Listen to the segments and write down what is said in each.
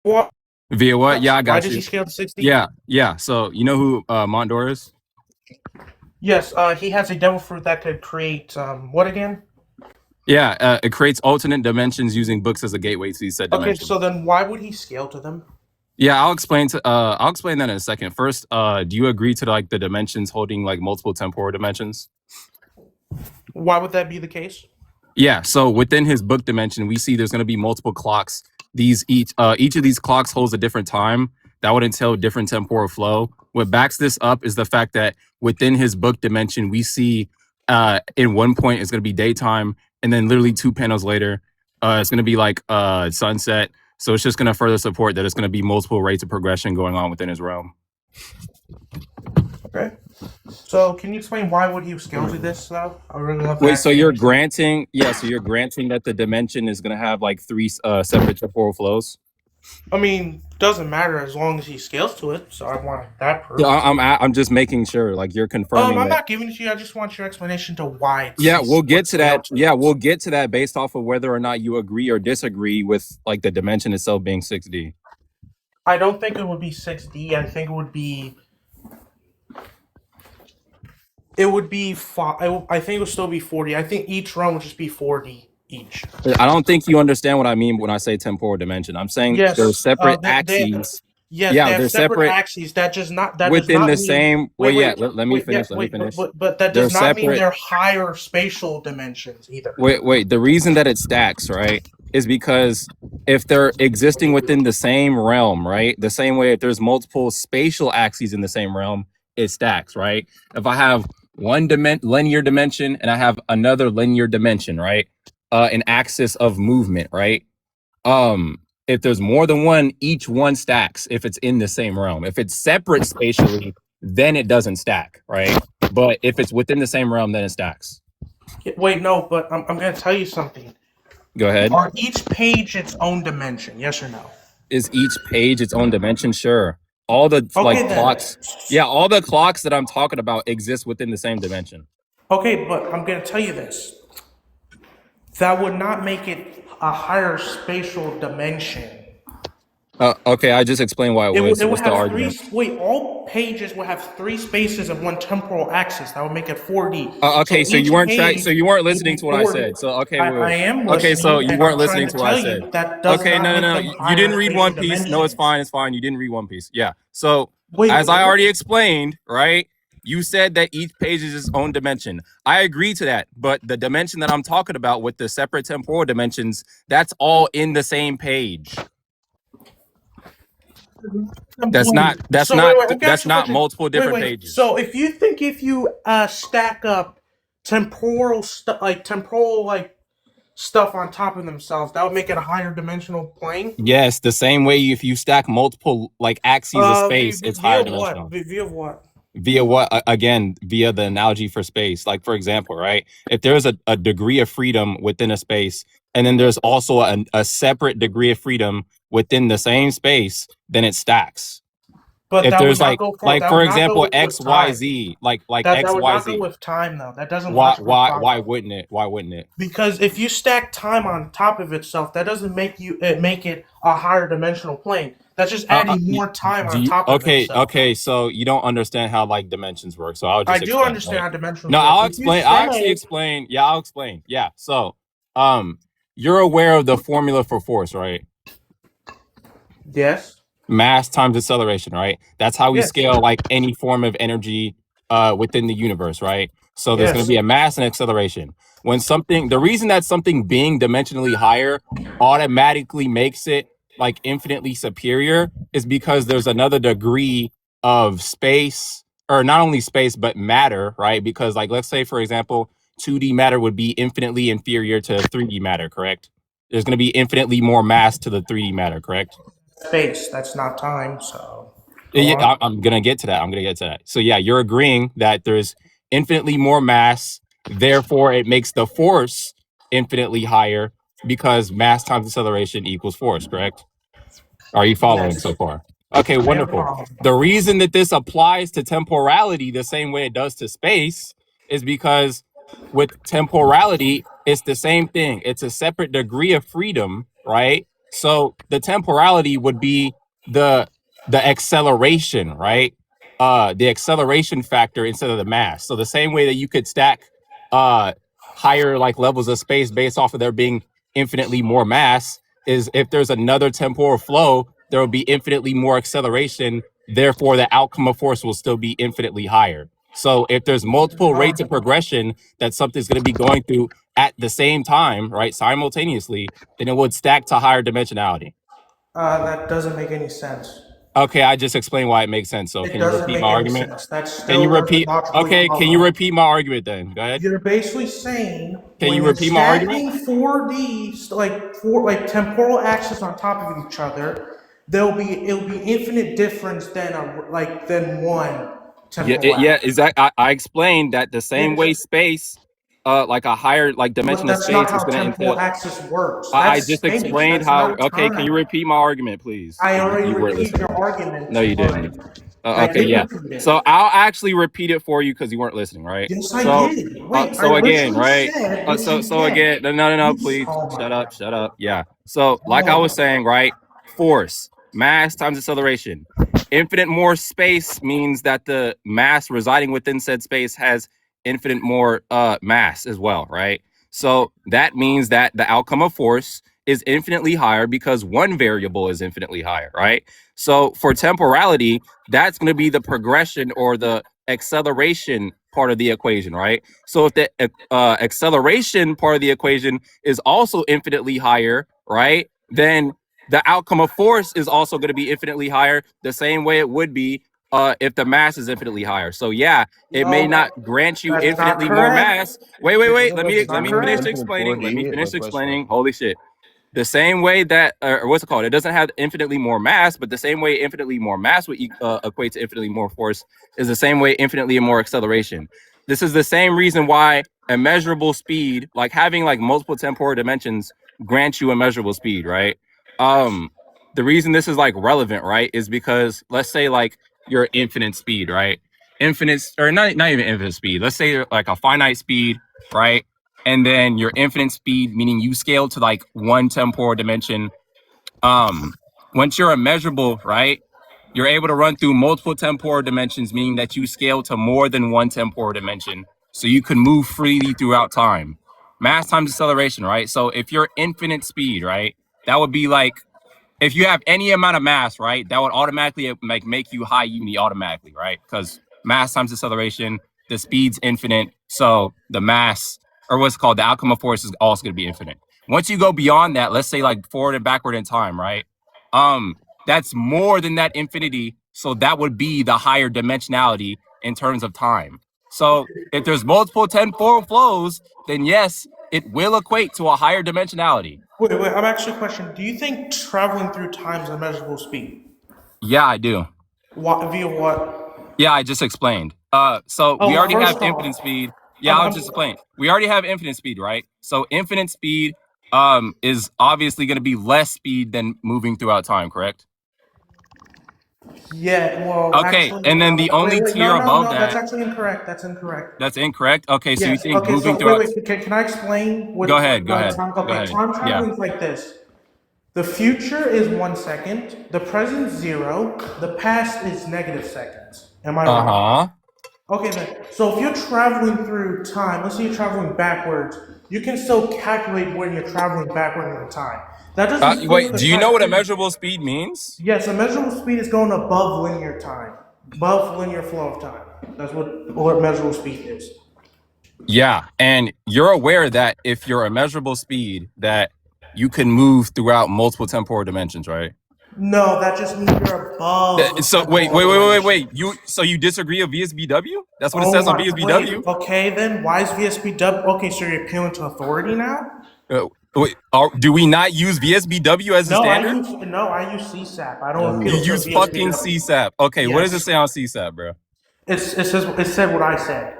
Well, Via what? Yeah, I why got does he you. scale to 60? Yeah. So you know who Mondor is? Yes, he has a devil fruit that could create what again? Yeah, it creates alternate dimensions using books as a gateway to these said Okay, dimensions. so then why would he scale to them? Yeah, I'll explain that in a second. First, do you agree to like the dimensions holding like multiple temporal dimensions? Why would that be the case? Yeah, so within his book dimension, we see there's going to be multiple clocks. These each of these clocks holds a different time. That would entail different temporal flow. What backs this up is the fact that within his book dimension, we see in one point it's going to be daytime, and then literally 2 panels later, it's going to be like sunset. So it's just going to further support that it's going to be multiple rates of progression going on within his realm. Okay. So can you explain why would he scale to this though? I really love. Wait, so you're granting, so you're granting that the dimension is going to have like three separate temporal flows? I mean, doesn't matter as long as he scales to it. So I want that proof. Yeah, I'm just making sure, like you're confirming. I'm not giving it to you. I just want your explanation to why. Yeah, we'll get to that. Yeah, we'll get to that based off of whether or not you agree or disagree with like the dimension itself being 6D. I don't think it would be 6D. I think it would be. It would be I think it would still be 40. I think each run would just be 40 each. I don't think you understand what I mean when I say temporal dimension. I'm saying there's separate axes. Yes, they have separate axes. That does not within the mean, same. Let me finish. But that does not mean they're higher spatial dimensions either. Wait. The reason that it stacks, right, is because if they're existing within the same realm, right, the same way if there's multiple spatial axes in the same realm, it stacks, right? If I have one linear dimension and I have another linear dimension, right, an axis of movement, right, if there's more than one, each one stacks if it's in the same realm. If it's separate spatially, then it doesn't stack, right? But if it's within the same realm, then it stacks. Wait, no, but I'm going to tell you something. Go ahead. Are each page its own dimension? Yes or no? Is each page its own dimension? Sure. All the clocks. Yeah, all the clocks that I'm talking about exist within the same dimension. Okay, but I'm going to tell you this. That would not make it a higher spatial dimension. Okay, I just explained why it was. What's the argument? All pages would have 3 spaces of one temporal axis. That would make it 4D. Okay, so you weren't listening to what I said. So okay, I am listening. Okay, so you weren't listening to what I said. Okay, no. You didn't read One Piece. No, it's fine. You didn't read One Piece. Yeah. So as I already explained, right? You said that each page is its own dimension. I agree to that, but the dimension that I'm talking about with the separate temporal dimensions, that's all in the same page. That's not multiple different pages. So if you stack up temporal stuff on top of themselves, that would make it a higher dimensional plane? Yes, the same way if you stack multiple like axes of space, it's higher dimensional. Via what? Via what? Again, via the analogy for space. Like, for example, right? If there's a degree of freedom within a space, and then there's also a separate degree of freedom within the same space, then it stacks. But if there's for example, X, Y, Z, like X, Y, Z. Go with time though. That doesn't. Why wouldn't it? Why wouldn't it? Because if you stack time on top of itself, that doesn't make it a higher dimensional plane. That's just adding more time on top of itself. Okay, so you don't understand how like dimensions work. So I do understand how dimensions work. No, I'll explain. I'll actually explain. Yeah, I'll explain. Yeah. So, you're aware of the formula for force, right? Yes. Mass times acceleration, right? That's how we scale like any form of energy within the universe, right? So there's going to be a mass and acceleration. The reason that something being dimensionally higher automatically makes it like infinitely superior is because there's another degree of space, or not only space but matter, right? Because like let's say for example 2D matter would be infinitely inferior to 3D matter, correct? There's going to be infinitely more mass to the 3D matter, correct? Space, that's not time. So I'm gonna get to that. So yeah, you're agreeing that there's infinitely more mass, therefore it makes the force infinitely higher because mass times acceleration equals force, correct? Are you following so far? Okay, wonderful. The reason that this applies to temporality the same way it does to space is because with temporality, it's the same thing. It's a separate degree of freedom, right? So the temporality would be the acceleration, right? The acceleration factor instead of the mass. So the same way that you could stack higher like levels of space based off of there being infinitely more mass, is if there's another temporal flow, there will be infinitely more acceleration. Therefore, the outcome of force will still be infinitely higher. So if there's multiple rates of progression that something's going to be going through at the same time, right, simultaneously, then it would stack to higher dimensionality. That doesn't make any sense. Okay, I just explained why it makes sense. So can you repeat my argument? Can you repeat? Okay, can you repeat my argument then? Go ahead. You're basically saying can you repeat my argument? 4D like temporal axes on top of each other, it'll be infinite difference than one temporal axis. Yeah, exactly. I explained that the same way space, like a higher like dimension of space is going to temporal axis works. I just explained how. Okay, can you repeat my argument, please? I already repeated your argument. No, you didn't. Okay, yeah. So I'll actually repeat it for you because you weren't listening, right? Yes, I did. Wait, so again, right? So again, no, please, shut up. Yeah. So like I was saying, right? Force, mass times acceleration. Infinite more space means that the mass residing within said space has infinite more mass as well, right? So that means that the outcome of force is infinitely higher because one variable is infinitely higher, right? So for temporality, that's going to be the progression or the acceleration part of the equation, right? So if the acceleration part of the equation is also infinitely higher, right, then the outcome of force is also going to be infinitely higher, the same way it would be if the mass is infinitely higher. So yeah, it may not grant you infinitely more mass. Wait. Let me finish explaining. Holy shit. The same way that, or what's it called? It doesn't have infinitely more mass, but the same way infinitely more mass would equate to infinitely more force is the same way infinitely more acceleration. This is the same reason why immeasurable speed, like having like multiple temporal dimensions, grants you immeasurable speed, right? The reason this is like relevant, right, is because let's say like your infinite speed, right? Infinite, or not even infinite speed. Let's say like a finite speed, right? And then your infinite speed, meaning you scale to like one temporal dimension. Once you're immeasurable, right, you're able to run through multiple temporal dimensions, meaning that you scale to more than one temporal dimension. So you can move freely throughout time. Mass times acceleration, right? So if you're infinite speed, right, that would be like, if you have any amount of mass, right, that would automatically like make you high unity automatically, right? Because mass times acceleration, the speed's infinite. So the mass, or what's called the outcome of force, is also going to be infinite. Once you go beyond that, let's say like forward and backward in time, right? That's more than that infinity. So that would be the higher dimensionality in terms of time. So if there's multiple temporal flows, then yes, it will equate to a higher dimensionality. Wait, I'm actually a question. Do you think traveling through time is immeasurable speed? Yeah, I do. Via what? Yeah, I just explained. So we already have infinite speed. Yeah, I'll just explain. We already have infinite speed, right? So infinite speed is obviously going to be less speed than moving throughout time, correct? Yeah, well, okay, actually, and then the only tier above that. That's actually incorrect. That's incorrect. That's incorrect? Okay, so you think moving throughout... Wait, can I explain? Go ahead. Time traveling is like this. The future is 1 second, the present 0, the past is negative seconds. Am I right? Okay, then. So if you're traveling through time, let's say you're traveling backwards, you can still calculate when you're traveling backward in time. That doesn't. Wait, do you know what immeasurable speed means? Yes, immeasurable speed is going above linear time, above linear flow of time. That's what immeasurable speed is. Yeah, and you're aware that if you're immeasurable speed, that you can move throughout multiple temporal dimensions, right? No, that just means you're above. So wait. You disagree with VSBW? That's what it says on VSBW. Okay, then why is VSBW? Okay, so you're appealing to authority now? Do we not use VSBW as a standard? I use CSAP. I don't. You use fucking CSAP. Okay, yes. What does it say on CSAP, bro? It said what I said.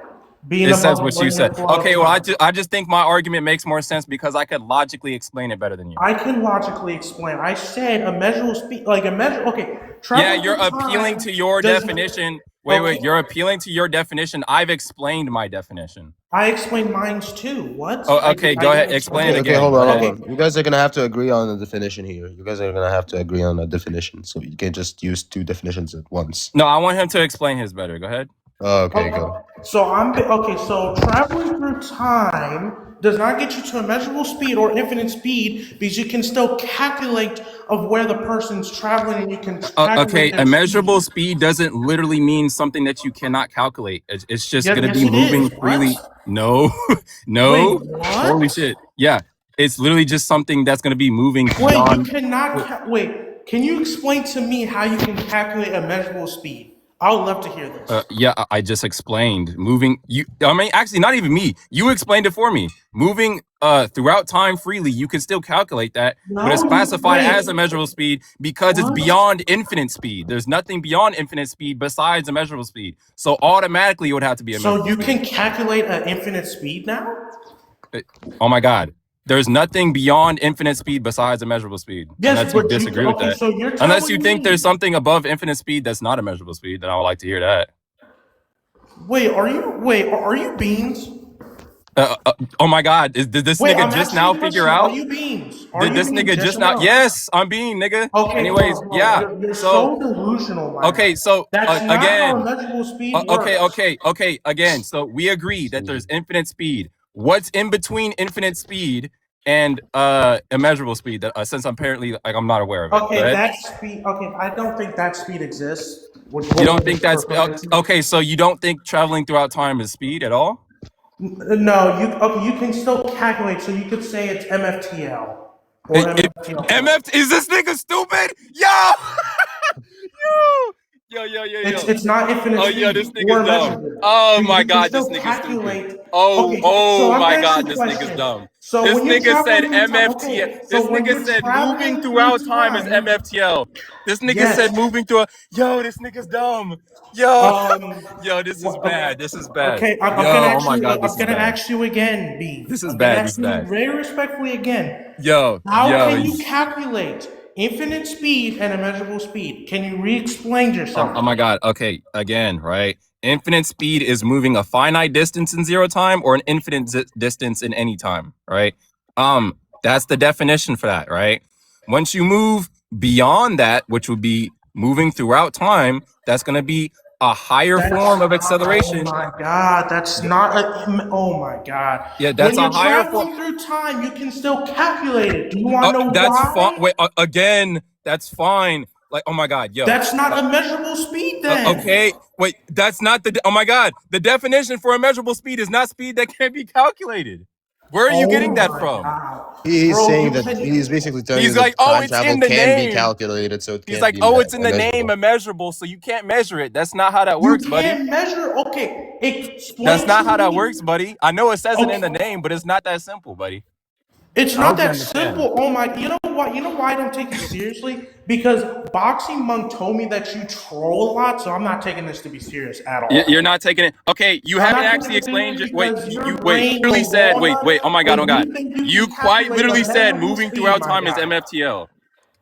It says what you said. Okay, well, I just think my argument makes more sense because I could logically explain it better than you. I can logically explain. I said immeasurable speed, like Okay. Yeah, you're appealing to your definition. Wait. You're appealing to your definition. I've explained my definition. I explained mine too. What? Oh, okay. Go ahead. Explain it again. Hold on. You guys are gonna have to agree on a definition here. You guys are gonna have to agree on a definition, so you can't just use two definitions at once. No, I want him to explain his better. Go ahead. Okay, go. So So traveling through time does not get you to immeasurable speed or infinite speed because you can still calculate of where the person's traveling, and you can. Okay, immeasurable speed doesn't literally mean something that you cannot calculate. It's just gonna be moving freely. No, no. Wait, what? Holy shit! Yeah, it's literally just something that's gonna be moving. Wait, you cannot. Wait, can you explain to me how you can calculate immeasurable speed? I would love to hear this. Yeah, I just explained moving. Actually, not even me. You explained it for me. Moving throughout time freely, you can still calculate that, but it's classified as immeasurable speed because it's beyond infinite speed. There's nothing beyond infinite speed besides immeasurable speed. So automatically, it would have to be immeasurable. So you can calculate an infinite speed now? Oh my God. There's nothing beyond infinite speed besides immeasurable speed. Yes, unless you disagree with that. So unless you think there's something above infinite speed that's not immeasurable speed, then I would like to hear that. Wait, are you beans? Oh my God! Did this nigga just now figure out? Are you beans? Did this nigga just now? Yes, I'm being nigga. Okay. Anyways, yeah. You're so delusional. Okay, so that's not again. how immeasurable speed works. Okay. Again, so we agree that there's infinite speed. What's in between infinite speed and immeasurable speed? Since apparently I'm not aware of it. Okay, that speed. Okay, I don't think that speed exists. You don't think that's okay? So you don't think traveling throughout time is speed at all? No, you can still calculate. So you could say it's MFTL. Or MFT is this nigga stupid? Yo. Yo. It's not infinite speed. Oh, yeah, this nigga's dumb. Oh my God, this nigga's stupid. Oh my God, this nigga's dumb. So this nigga said MFTL. This nigga said moving throughout time is MFTL. This nigga said moving through. Yo, this nigga's dumb. Yo, this is bad. This is bad. Okay, I'm gonna ask you again, B. This is bad. This is bad. Very respectfully again. How can you calculate infinite speed and immeasurable speed? Can you re-explain yourself? Oh my God. Okay, again, right? Infinite speed is moving a finite distance in zero time or an infinite distance in any time, right? That's the definition for that, right? Once you move beyond that, which would be moving throughout time, that's going to be a higher form of acceleration. Oh my God, that's not a. Oh my God. Yeah, that's a higher form. When you're traveling through time, you can still calculate it. Do you want to know why? That's fine. Wait, again, that's fine. Like, oh my God, yo. That's not immeasurable speed then. Okay, wait, that's not the. Oh my God, the definition for immeasurable speed is not speed that can be calculated. Where are you getting that from? He's saying that he's basically telling you that time travel can be calculated, so he's like, oh, it's in the name immeasurable, so you can't measure it. That's not how that works, buddy. You can't measure. Okay, that's not how that works, buddy. I know it says it in the name, but it's not that simple, buddy. It's not that simple. Oh my! You know what? You know why I don't take you seriously? Because Boxing Monk told me that you troll a lot, so I'm not taking this to be serious at all. You're not taking it. Okay, you haven't actually explained. Wait, you literally said. Wait. Oh my God. You quite literally said moving throughout time is MFTL.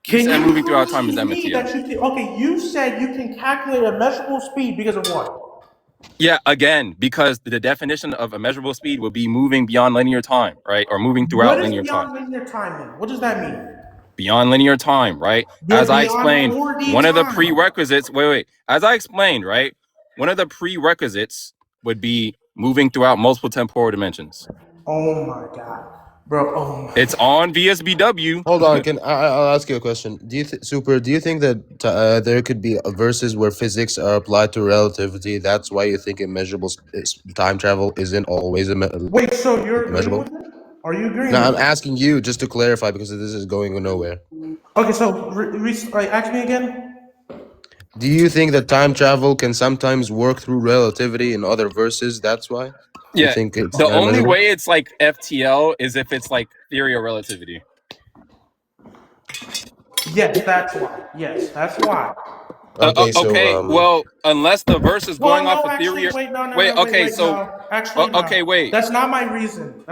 You said moving throughout time is MFTL. Okay, you said you can calculate a measurable speed because of what? Yeah, again, because the definition of immeasurable speed would be moving beyond linear time, right? Or moving throughout linear time. What is beyond linear time then? What does that mean? Beyond linear time, right? As I explained, one of the prerequisites, as I explained, right? One of the prerequisites would be moving throughout multiple temporal dimensions. Oh my God. Bro, it's on VSBW. Hold on, I'll ask you a question. Do you think that there could be verses where physics are applied to relativity? That's why you think immeasurable time travel isn't always Wait, so you're immeasurable? Are you agreeing? No, I'm asking you just to clarify because this is going nowhere. Okay, so ask me again. Do you think that time travel can sometimes work through relativity in other verses? That's why. Yeah, the only way it's like FTL is if it's like theory of relativity. Yes, that's why. Yes, that's why. Okay, well, unless the verse is going off of theory. Wait. That's not my reason.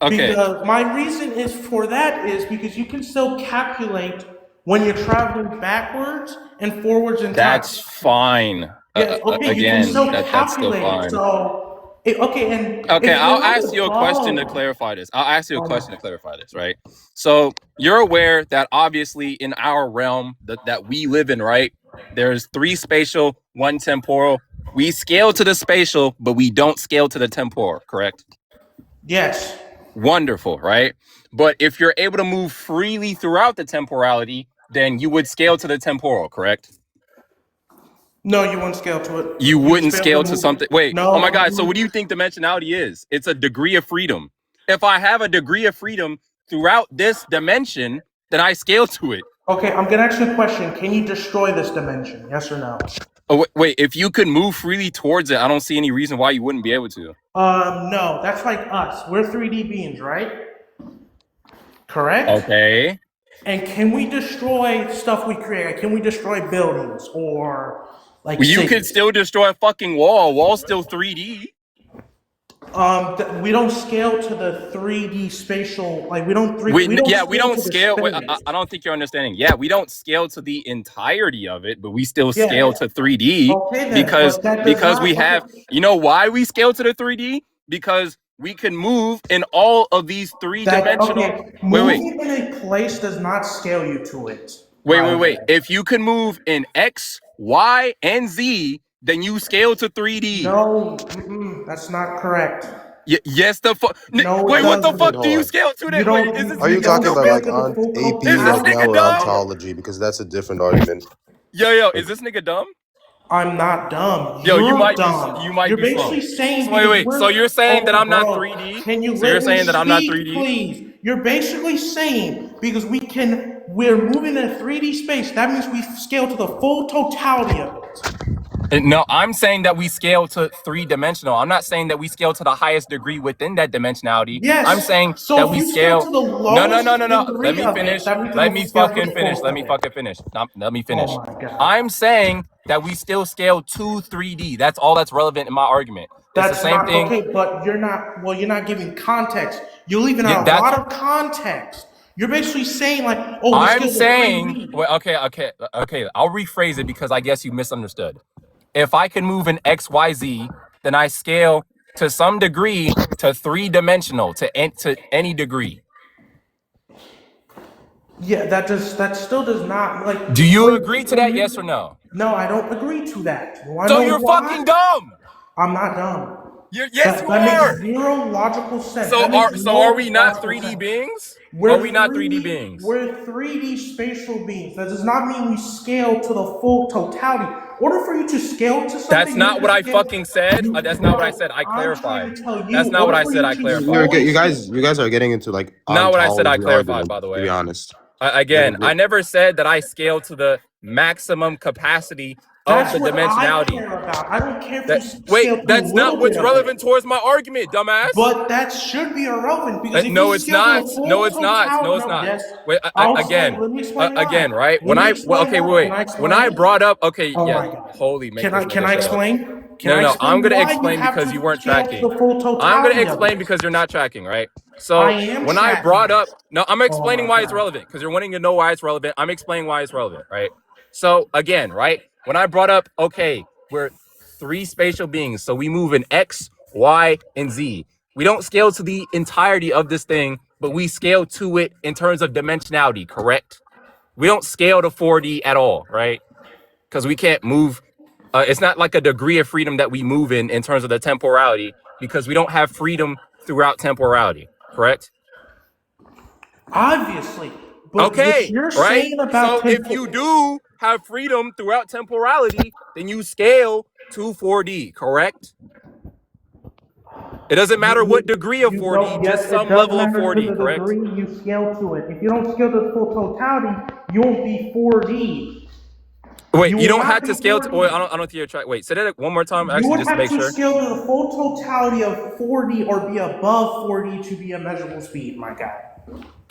Okay. Because my reason is for that is because you can still calculate when you're traveling backwards and forwards in time. That's fine. Yes, okay, you can Again, still that's still calculate it. fine. So, okay, and Okay, if I'll you're not ask you a question to above, clarify this. I'll ask you a oh question my, to clarify this, right? So you're aware that obviously in our realm that we live in, right? There's 3 spatial, 1 temporal. We scale to the spatial, but we don't scale to the temporal, correct? yes. Wonderful, right? But if you're able to move freely throughout the temporality, then you would scale to the temporal, correct? No, you wouldn't scale to it. You You wouldn't just be able scale to to move. something. Wait, No. oh my God. So what do you think dimensionality is? It's a degree of freedom. If I have a degree of freedom throughout this dimension, then I scale to it. Okay, I'm gonna ask you a question. Can you destroy this dimension? Yes or no? Oh, wait, if you could move freely towards it, I don't see any reason why you wouldn't be able to. No, that's like us. We're 3D beings, right? Correct? Okay. And can we destroy stuff we create? Can we destroy buildings or like Well, you cities? could still destroy a fucking wall. Wall's still 3D. We don't scale to the 3D spatial. Like we don't We scale don't to the scale. Wait, space. I don't think you're understanding. Yeah, we don't scale to the entirety of it, but we still Yeah. scale to 3D Okay, then, but that does because not, we have. okay. You know why we scale to the 3D? Because we can move in all of these three-dimensional. Okay. Wait. Moving in a place does not scale you to it. Wait. If you can move in X, Y, and Z, then you scale to 3D. No, that's not correct. Yes, the fuck. No, wait, what the fuck do you Hold scale to? Then wait, is this? Are you talking about like on AP Is this right now nigga or dumb? ontology? Because that's a different argument. Yo, is this nigga dumb? I'm not dumb. Yo, you You're might dumb. be. You might You're be slow. basically saying. So wait. So you're saying that I'm not bro, 3D? Can you So you're let me saying that I'm not speak, 3D? please? You're basically saying because we're moving in a 3D space. That means we scale to the full totality of it. No, I'm saying that we scale to 3-dimensional. I'm not saying that we scale to the highest degree within that dimensionality. Yes. I'm saying so that if we you scale. to the lowest No. degree Let me of finish. It, that means Let you me scale to fucking the finish. full Let me of fucking finish. Let me finish. Oh my God. I'm saying that we still scale to 3D. That's all that's relevant in my argument. It's That's the same not thing. okay, but you're not. Well, you're not giving context. You're leaving out a lot of context. You're basically saying like, "Oh, I'm saying, well, okay. I'll rephrase it because I guess you misunderstood. If I can move in X, Y, Z, then I scale to some degree to 3-dimensional to any degree. Yeah, that still does not like. Do you agree to that? Yes or no? No, I don't agree to that. So you're fucking dumb. I'm not dumb. Yes, you that are. makes zero logical sense. So are we not 3D beings? Are we not 3D beings? We're 3D spatial beings. That does not mean we scale to the full totality. In order for you to scale to something, that's not what I fucking said. That's not what I said. I clarified. That's not what I said. I clarified. You guys are getting into like not what I said. I clarified. argument, by the way, to be honest. Again, I never said that I scale to the maximum capacity of the dimensionality. I don't care if you scale to that's not what's relevant towards my argument, dumbass. But that should be irrelevant because if no, you it's not. No, it's not. No, it's not. Wait, again, right? When I brought up, holy, make can I explain? No, I'm gonna explain because you weren't tracking. I'm gonna explain because you're not tracking, right? So when I brought up, I'm explaining why it's relevant because you're wanting to know why it's relevant. I'm explaining why it's relevant, right? So again, right? When I brought up, we're 3 spatial beings, so we move in X, Y, and Z. We don't scale to the entirety of this thing, but we scale to it in terms of dimensionality, correct? We don't scale to 4D at all, right? Because we can't move. It's not like a degree of freedom that we move in terms of the temporality because we don't have freedom throughout temporality, correct? Obviously. But you're saying about so if you do have freedom throughout temporality, then you scale to 4D, correct? It doesn't matter what degree of 4D, just some level of 4D, correct? Degree you scale to it. If you don't scale to the full totality, you won't be 4D. Wait, you don't have to scale to. Wait, I don't think you're trying. Wait, say that one more time, actually, just to make sure. You would have to scale to the full totality of 4D or be above 4D to be a measurable speed, my guy.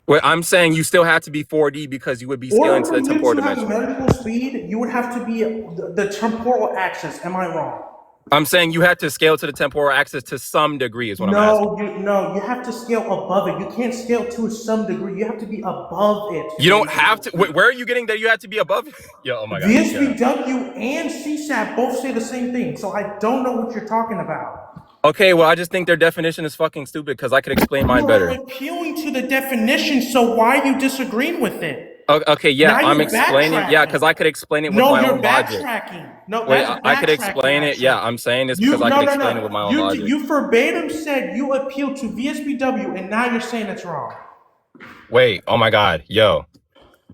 Wait, I'm saying you still have to be 4D because you would be scaling to the temporal dimension. For you to have a measurable speed, you would have to be the temporal axis. Am I wrong? I'm saying you have to scale to the temporal axis to some degree is what I'm asking. No, you have to scale above it. You can't scale to some degree. You have to be above it. You don't have to. Wait, where are you getting that you have to be above it? Yo, oh my God. VSBW and CSAT both say the same thing, so I don't know what you're talking about. Okay, well, I just think their definition is fucking stupid because I could explain mine better. You're appealing to the definition, so why are you disagreeing with it? Okay, yeah, I'm explaining. Yeah, because I could explain it with my own logic. No, wait, I could explain it. Yeah, I'm saying this because I could explain it with my own logic. You verbatim said you appealed to VSBW, and now you're saying it's wrong. Wait, oh my God, yo.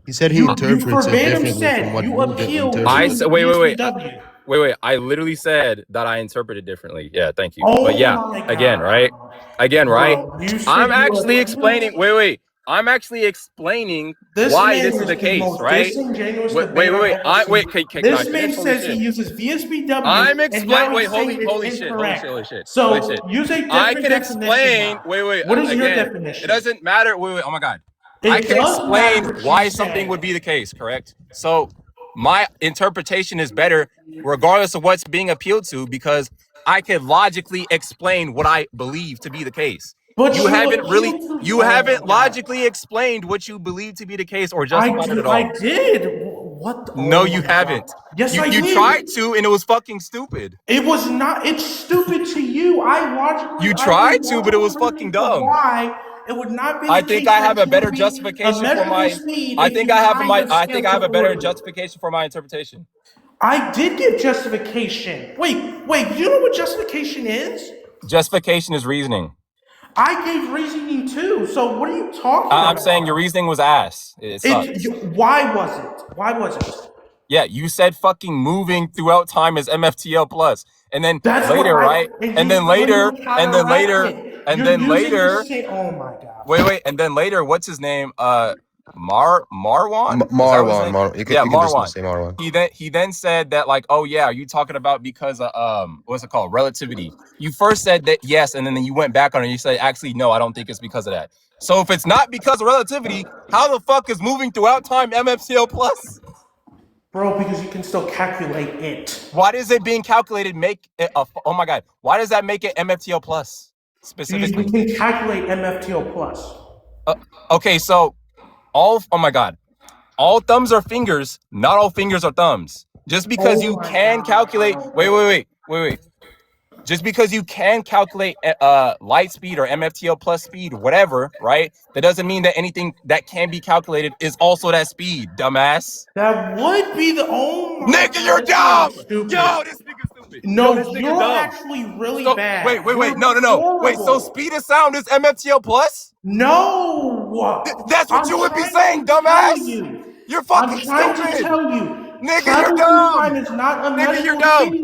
He said he interprets it differently from what you appealed to VSBW. Wait. I literally said that I interpreted differently. Yeah, thank you. But yeah, again, right? I'm actually explaining. Wait. I'm actually explaining why this is the case, right? Wait. This man says he uses VSBW. I'm explaining. Wait, holy shit. So use a different I can explain. Now. Wait. What is your definition? It doesn't matter. Wait. Oh my God. I can explain why something would be the case, correct? So my interpretation is better regardless of what's being appealed to because I can logically explain what I believe to be the case. But you haven't logically explained what you believe to be the case or justified it at all. I did. What? No, you haven't. Yes, I did. You tried to, and it was fucking stupid. It was not. It's stupid to you. You tried to, but it was fucking dumb. Why? It would not be. I think I have a better justification for my. I think I have a better justification for my interpretation. I did give justification. Wait. You know what justification is? Justification is reasoning. I gave reasoning too. So what are you talking about? I'm saying your reasoning was ass. Why was it? Yeah, you said fucking moving throughout time is MFTL plus, and then later, right? And then later. Oh my God. Wait, and then later, what's his name? Marwan. Marwan. He then said that like, oh yeah, are you talking about because of what's it called, relativity? You first said that yes, and then you went back on it. And you said actually no, I don't think it's because of that. So if it's not because of relativity, how the fuck is moving throughout time MFTL plus? Bro, because you can still calculate it. Why does it being calculated make it oh my God? Why does that make it MFTL plus specifically? You can calculate MFTL plus. Okay, so. Oh my God. All thumbs are fingers, not all fingers are thumbs. Just because you can calculate, wait. Just because you can calculate light speed or MFTL plus speed, whatever, right? That doesn't mean that anything that can be calculated is also that speed, dumbass. That would be the nigga, you're dumb! Yo, this nigga's stupid. No, you're dumb. Actually really bad. Wait, no. Wait, so speed of sound is MFTL plus? No! That's what you would be saying, dumbass! You're fucking stupid! I'm trying to tell you. Nigga, you're dumb! Nigga, you're dumb!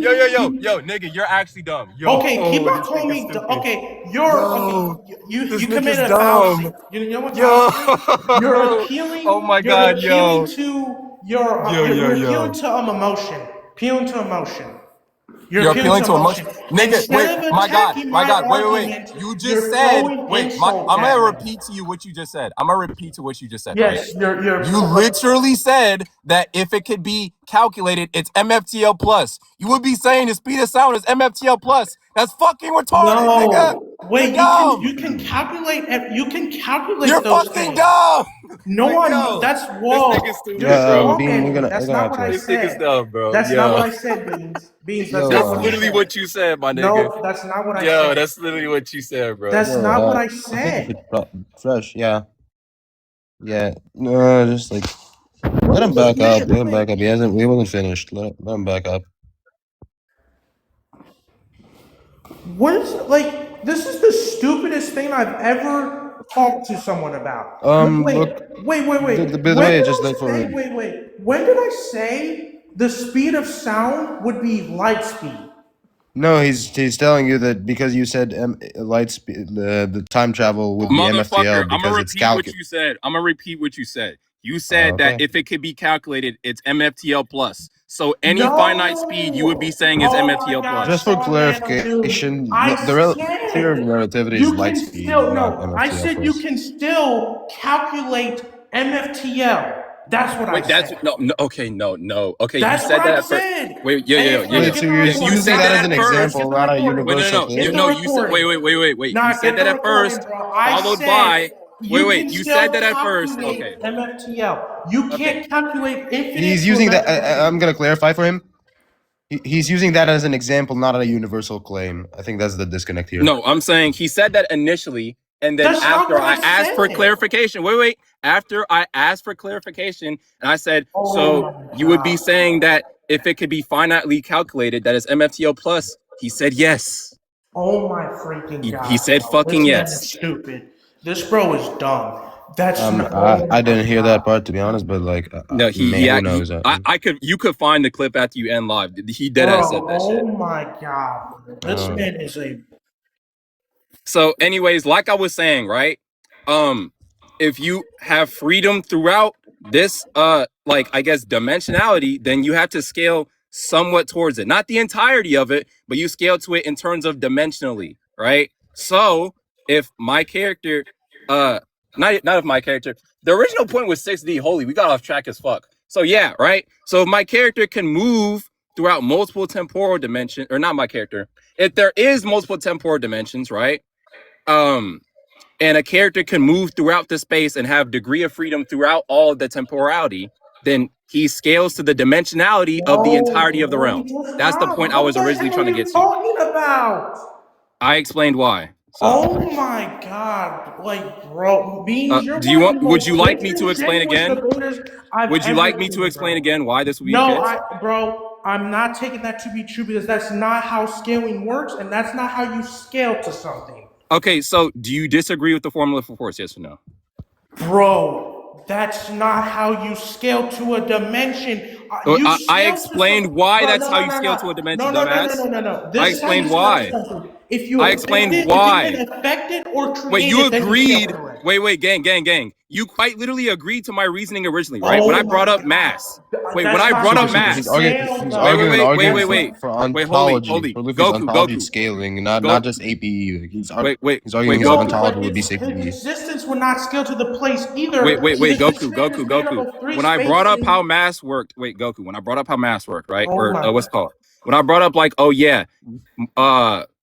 Yo, nigga, you're actually dumb. Yo, okay, keep on calling me okay, you committed a fallacy. You know what? You're appealing. Oh my God, yo. You're appealing to emotion. Appealing to emotion. You're appealing to emotion. Nigga, wait, my God, wait. You just said, I'm gonna repeat to you what you just said. Yes, right? You literally said that if it could be calculated, it's MFTL plus. You would be saying the speed of sound is MFTL plus. That's fucking retarded, nigga. Wait, you can calculate. You're those fucking things. Dumb. No, that's whoa. This nigga's stupid, bro. That's not what I said. This nigga's dumb, bro. That's not what I said, Beans. That's literally what you said, my nigga. No, that's not what I said. Yo, that's literally what you said, bro. That's not what I said. Fresh, yeah. No, just like let him back up. He wasn't finished. Let him back up. What is like? This is the stupidest thing I've ever talked to someone about. Wait. When did I say the speed of sound would be light speed? No, he's telling you that because you said light speed, the time travel would be MFTL because it's calculated. I'm gonna repeat what you said. You said that if it could be calculated, it's MFTL plus. So any finite speed you would be saying is MFTL plus. Just for clarification, the theory of relativity is light speed, not MFTL I said plus. you can still calculate MFTL. That's what I said. Okay, no. Okay, that's you said what that I at first. said. Wait, Wait, so you're using that as an example, not a universal claim? No, you said wait. Nah, You said that at first, followed by wait. You said that at first. Okay. MFTL. You can't calculate infinite. He's using that. I'm gonna clarify for him. He's using that as an example, not a universal claim. I think that's the disconnect here. No, I'm saying he said that initially, and then after I asked for clarification. Wait. After I asked for clarification, and I said, so you would be saying that if it could be finitely calculated, that is MFTL plus. He said yes. Oh my freaking god! He said fucking yes. This man is stupid. This bro is dumb. That's I didn't hear that part, to be honest, but like no, who knows? You could find the clip after you end live. He dead ass said that shit. Oh my god, this man is a. So, anyways, like I was saying, right? If you have freedom throughout this, like I guess dimensionality, then you have to scale somewhat towards it. Not the entirety of it, but you scale to it in terms of dimensionally, right? So, if my character, not if my character, the original point was 6D. Holy, we got off track as fuck. So yeah, right. So if my character can move throughout multiple temporal dimensions, or not my character, if there is multiple temporal dimensions, right? And a character can move throughout the space and have degree of freedom throughout all of the temporality, then he scales to the dimensionality of the entirety of the realm. That's the point I was originally trying to get to. Talking about? I explained why. So. Oh my god! Like, bro, Beans, would you like me to explain again? Would you like me to explain again why this would be the case? Bro, I'm not taking that to be true because that's not how scaling works, and that's not how you scale to something. Okay, so do you disagree with the formula for force? Yes or no? Bro, that's not how you scale to a dimension. I explained why that's how you scale to a dimension, dumbass. No. I explained why. I explained why. Wait, you agreed. Wait, gang. You quite literally agreed to my reasoning originally, right? When I brought up mass. Wait, when I brought up mass. He's arguing for ontology. For Luffy's ontology scaling, not just APE. He's arguing his ontology would be 6D. His existence would not scale to the place either. Wait, Goku. When I brought up how mass worked, Goku. When I brought up how mass worked, right? What's it called? When I brought up like, oh yeah,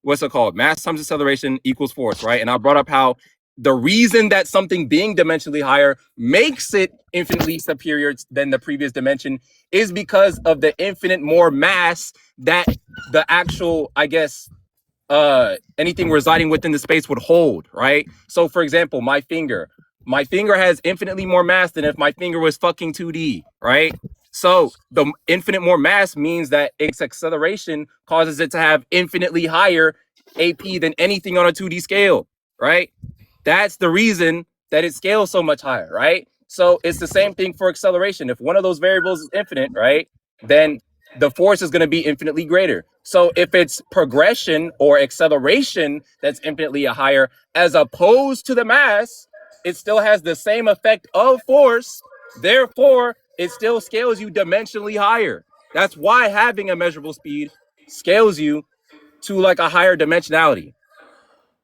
what's it called? Mass times acceleration equals force, right? And I brought up how the reason that something being dimensionally higher makes it infinitely superior than the previous dimension is because of the infinite more mass that the actual, I guess, anything residing within the space would hold, right? So for example, my finger has infinitely more mass than if my finger was fucking 2D, right? So the infinite more mass means that its acceleration causes it to have infinitely higher AP than anything on a 2D scale, right? That's the reason that it scales so much higher, right? So it's the same thing for acceleration. If one of those variables is infinite, right, then the force is going to be infinitely greater. So if it's progression or acceleration that's infinitely higher as opposed to the mass, it still has the same effect of force. Therefore, it still scales you dimensionally higher. That's why having a measurable speed scales you to like a higher dimensionality.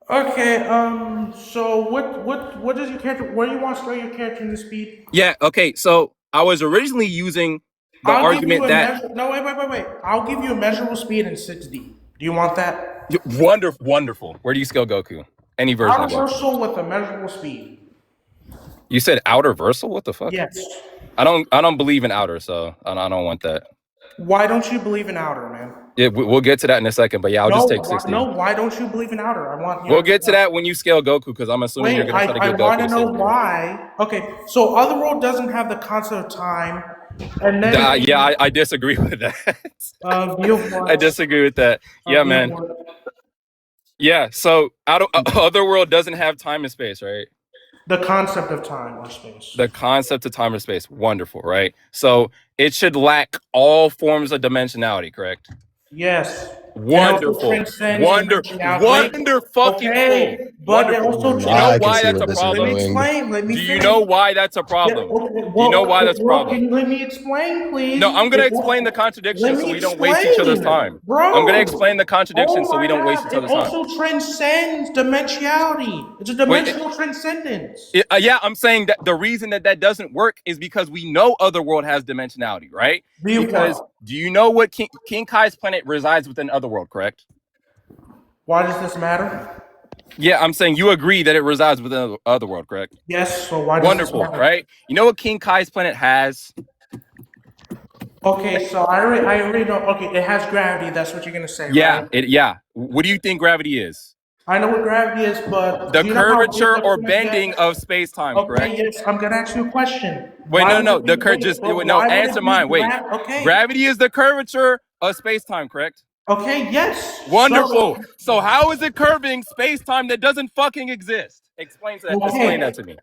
Okay, so what does your character, where do you want to scale your character in the speed? Yeah, okay, so I was originally using the argument that... Wait. I'll give you a measurable speed in 6D. Do you want that? Wonderful. Where do you scale Goku? Any version of Goku. Outer with a measurable speed. You said outer versal? What the fuck? Yes. I don't believe in outer, so I don't want that. Why don't you believe in outer, man? Yeah, we'll get to that in a second, but yeah, I'll just take 60. Why don't you believe in outer? We'll get to that when you scale Goku, because I'm assuming you're going to try to get Goku. I want to know why. Okay, so Otherworld doesn't have the concept of time. And then I disagree with that. I disagree with that. Yeah, man. Yeah, so Otherworld doesn't have time and space, right? The concept of time or space. The concept of time or space. Wonderful, right? So it should lack all forms of dimensionality, correct? Yes. Wonderful. Wonder fucking Okay, full. but it Wonderful. also Do you know I can why see that's where a this is Let me problem? going. explain. Let me Do you finish. know why that's a Yeah, problem? okay, Do you know why that's a well, problem? can you let me explain, please? No, I'm gonna explain the contradiction Let so me we don't waste each other's explain, time. bro. I'm gonna explain the contradiction Oh so we my don't waste God! each It other's time. also transcends dimensionality. It's a Wait, dimensional transcendence. yeah, I'm saying that the reason that that doesn't work is because we know Otherworld has dimensionality, right? Because do you know what King Kai's planet resides within Otherworld, correct? Why does this matter? Yeah, I'm saying you agree that it resides within Otherworld, correct? Yes. So why does this Wonderful, matter? right? You know what King Kai's planet has? Okay, so I already know. Okay, it has gravity. That's what you're gonna say, Yeah, right? yeah. What do you think gravity is? I know what gravity is, but The do you know how big curvature the or planet bending gets? of space-time, Okay, correct? yes, I'm gonna ask you a question. Wait, Why no. would The it be, just but no. why would Answer it be mine. Wait. Okay. Gravity is the curvature of space-time, correct? Okay, yes. Wonderful. So how is it curving space-time that doesn't fucking exist? Explain that to me.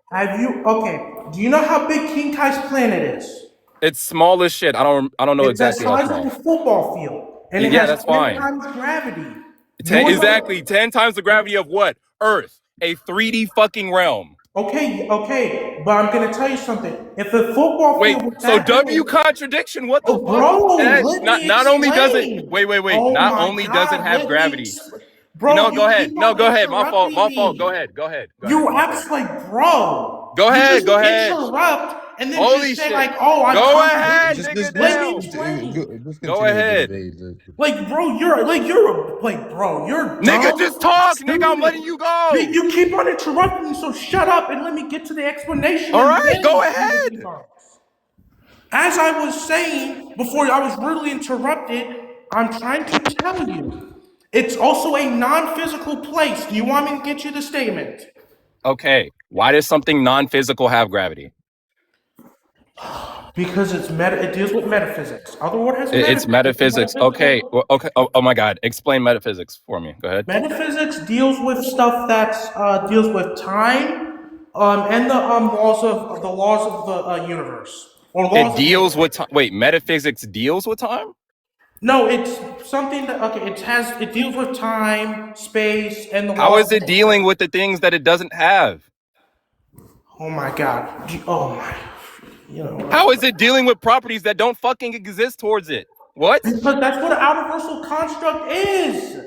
Do you know how big King Kai's planet is? It's small as shit. I don't know It's the exactly how size of small. a football field, and it Yeah, has that's 10 fine. times gravity. Exactly 10 times the gravity of what? Earth, a 3D fucking realm. Okay, but I'm gonna tell you something. If a football Wait, field was so that W big, contradiction? What the fuck? bro, let me Not only does it explain. wait. Oh Not my only does it God, have let me, gravity. bro. Go You ahead. keep No, on go ahead. My fault. interrupting Go me. ahead. You My fault. act like, bro. Go You ahead. just Go ahead. interrupt and then Holy just say shit. like, "Oh, I'm Go contradicting." ahead, Just, nigga. just, Let just, me Damn. explain. just Go continue the ahead. debate. Like, bro, you're dumb. Nigga, just talk. Nigga, I'm letting you go. You keep on interrupting me, so shut up and let me get to the explanation. All and right, then go you can ahead. respond. As I was saying before I was rudely interrupted, I'm trying to tell you. It's also a non-physical place. Do you want me to get you the statement? Okay. Why does something non-physical have gravity? Because it deals with metaphysics. Otherwise, has It's metaphysics. Okay. Okay. Oh my God. Explain metaphysics for me. Go ahead. Metaphysics deals with stuff that deals with time, and the laws of the universe or laws It of deals nature. with time. Wait, metaphysics deals with time? No, it's something that it deals with time, space, and the How laws is of it nature. dealing with the things that it doesn't have? Oh my God! Oh my! How is it dealing with properties that don't fucking exist towards it? What? Because that's what an universal construct is.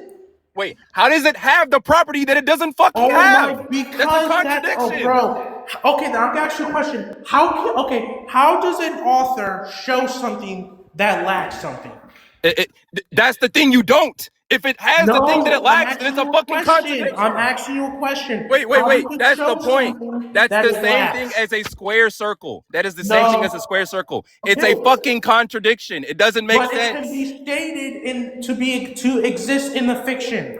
Wait, how does it have the property that it doesn't fucking Oh my! have? That's a Because contradiction. bro. Okay, now I'm gonna ask you a question. How does an author show something that lacks something? That's the thing you don't. If it has the thing that it No, I'm lacks, then asking it's a you a fucking question. contradiction. I'm asking you a question. Wait. How does it That's the show point. something That's that the it same thing lacks? as a square circle. That is the same thing as a No. square circle. It's a Okay. fucking contradiction. It doesn't make But it sense. can be stated to exist in the fiction.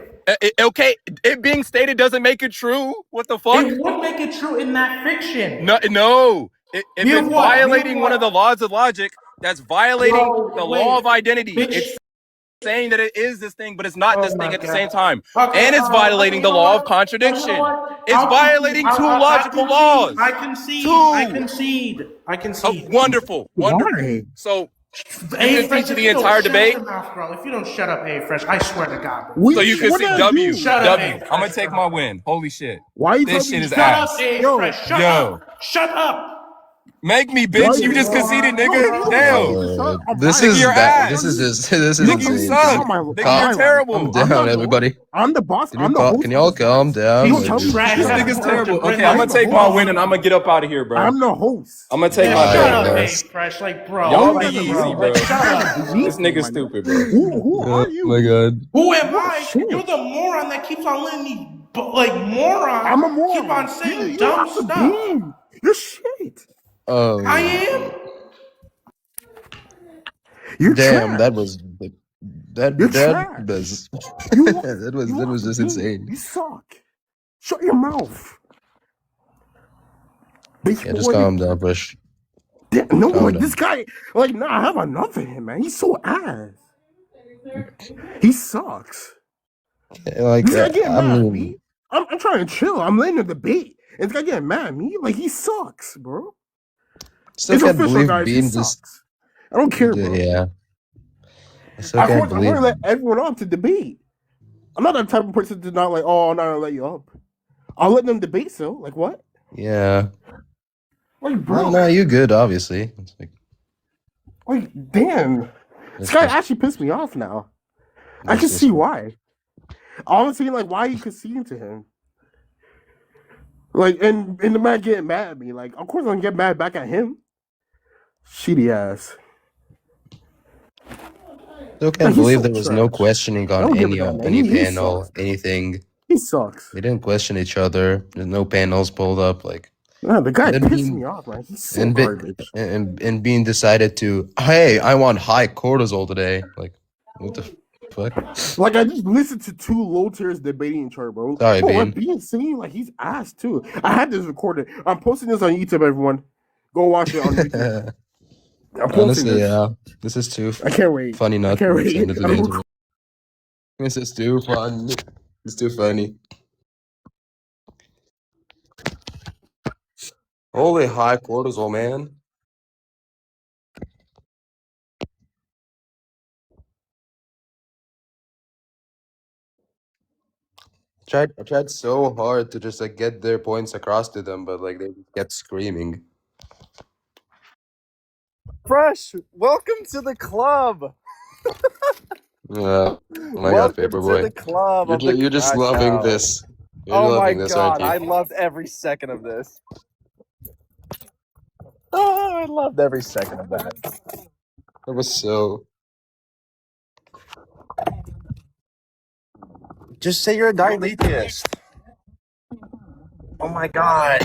Okay, it being stated doesn't make it true. What the fuck? It would make it true in that fiction. No. If it's violating one of the laws of logic, that's violating the law of identity. It's saying that it is this thing, but it's not this thing at the same time. And it's violating the law of contradiction. It's violating two logical laws. I concede. Wonderful. Why? So you can see the entire debate. Shut your mouth, bro. If you don't shut up, A-Fresh, I swear to God. Bro. So you can see W. Shut up, I'm gonna take my win. Holy shit. Why you This talking? shit is Shut ass. up, A-Fresh. Shut up. Shut up. Make me, bitch. You just conceded, nigga. Damn. This Nigga, is you're ass. this is just this is Nigga, you insane. suck. Nigga, you're terrible. Calm down, everybody. I'm the boss. I'm the host. Can y'all calm down? He's Like, trash. This nigga's terrible. Okay, I'm gonna take my win and I'm gonna get up out of here, bro. I'm the host. I'm gonna take my Shut bag, up, bro. A-Fresh. Like, bro. Y'all like, be easy, bro. Shut up. This nigga's stupid, bro. Who are you? oh my god. Who am I? shit. You're the moron that keeps on letting me, morons. I'm a moron. Keep on saying you dumb have to stuff. be. You're shit. I am. You're Damn, trash. that was that You're that trash. was You that was just insane. You suck. Shut your mouth. Yeah, just calm down, Fresh. No, Calm like down. this guy, like, nah, I have enough of him, man. He's so ass. He sucks. Like This guy getting I mad at mean, me. I'm trying to chill. I'm letting the debate. And this guy getting mad at me. Like, he sucks, bro. still It's can't official, believe guys. He being this. sucks. I don't care, bro. Yeah. still can't I'm believe gonna let everyone up to debate. I'm not that type of person to not like, oh, I'm not gonna let you up. I'll let them debate still. Like what? Yeah. Like, bro. No, you good, obviously. It's like, damn. This guy actually pissed me off now. I can see why. Honestly, like, why are you conceding to him? Like, and the man getting mad at me. Like, of course I'm gonna get mad back at him. Shitty ass. Still can't believe there was no questioning on any panel, anything. He sucks. They didn't question each other. There's no panels pulled up. Like, no, the guy pissed me off, man. He's so garbage. And being decided to, hey, I want high cortisol today. Like, what the fuck? Like, I just listened to two low tiers debating each other, bro. Sorry, Bean. Bean singing like he's ass too. I had this recorded. I'm posting this on YouTube, everyone. Go watch it on YouTube. Honestly, yeah. This is too I can't wait. funny not to wait. This is too fun. It's too funny. Holy high cortisol, man. I tried so hard to just like get their points across to them, but like they kept screaming. Fresh, welcome to the club. Oh my God, Paperboy. To the club. You're just loving this. You're loving this, God, I loved every second of this. Oh, I loved every second of that. It was so. Just say you're a dying atheist. Oh my God.